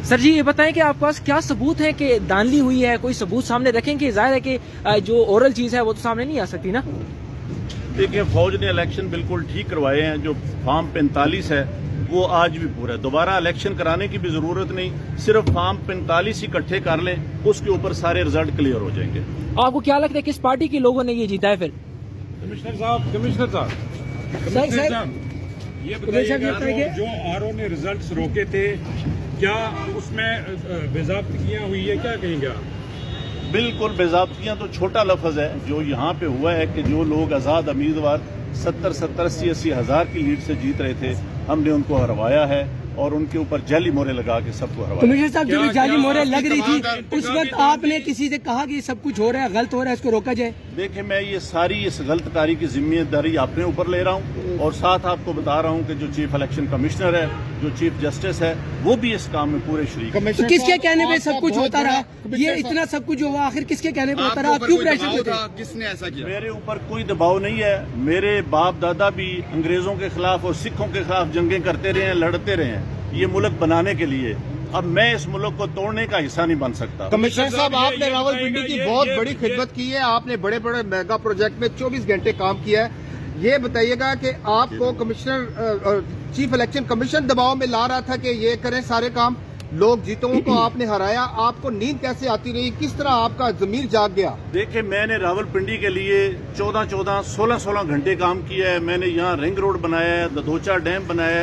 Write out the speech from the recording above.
سر جی یہ بتائیں کہ آپ پاس کیا ثبوت ہے کہ دھاندلی ہوئی ہے؟ کوئی ثبوت سامنے رکھیں کہ ظاہر ہے کہ جو اورل چیز ہے وہ تو سامنے نہیں آ سکتی نا. دیکھیں فوج نے الیکشن بالکل ٹھیک کروائے ہیں. جو فارم 45 ہے وہ آج بھی پورا ہے. دوبارہ الیکشن کرانے کی بھی ضرورت نہیں. صرف فارم 45 ہی اکٹھے کر لیں, اس کے اوپر سارے رزلٹ کلیئر ہو جائیں گے. آپ کو کیا لگتا ہے کس پارٹی کے لوگوں نے یہ جیتا ہے پھر؟ کمشنر صاحب یہ بتائیے گا جو آر او نے ریزلٹس روکے تھے کیا اس میں باضابطگیاں ہوئی ہے؟ کیا کہیں گے آپ؟ بالکل باضابطگیاں تو چھوٹا لفظ ہے. جو یہاں پہ ہوا ہے کہ جو لوگ آزاد امیدوار 70-80 ہزار کی لیڈ سے جیت رہے تھے, ہم نے ان کو ہروایا ہے اور ان کے اوپر جعلی مورے لگا کے سب کو ہروایا. کمشنر صاحب جو جعلی مورے لگ رہی تھی اس وقت آپ نے کسی سے کہا کہ یہ سب کچھ ہو رہا ہے, غلط ہو رہا ہے, اس کو روکا جائے؟ دیکھیں میں یہ ساری اس غلط کاری کی ذمہ داری اپنے اوپر لے رہا ہوں اور ساتھ آپ کو بتا رہا ہوں کہ جو چیف الیکشن کمشنر ہے, جو چیف جسٹس ہے, وہ بھی اس کام میں پورے شریک ہیں. تو کس کے کہنے پہ سب کچھ ہوتا رہا؟ یہ اتنا سب کچھ ہوا آخر کس کے کہنے پہ ہوتا رہا؟ آپ کیوں پریشر میں تھے؟ کس نے ایسا کیا؟ میرے اوپر کوئی دباؤ نہیں ہے. میرے باپ دادا بھی انگریزوں کے خلاف اور سکھوں کے خلاف جنگیں کرتے رہے ہیں, لڑتے رہے ہیں یہ ملک بنانے کے لیے. اب میں اس ملک کو توڑنے کا حصہ نہیں بن سکتا. کمشنر صاحب آپ نے راولپنڈی کی بہت بڑی خدمت کی ہے, آپ نے بڑے بڑے میگا پروجیکٹ میں 24 گھنٹے کام کیا ہے. یہ بتائیے گا کہ آپ کو کمشنر چیف الیکشن کمیشن دباؤ میں لا رہا تھا کہ یہ کریں سارے کام, لوگ جیتوں کو آپ نے ہرایا, آپ کو نیند کیسے آتی رہی, کس طرح آپ کا ضمیر جاگ گیا؟ دیکھیں میں نے راولپنڈی کے لیے 14-16 گھنٹے کام کیا ہے. میں نے یہاں رنگ روڈ بنایا ہے, ددوچا ڈیم بنایا ہے.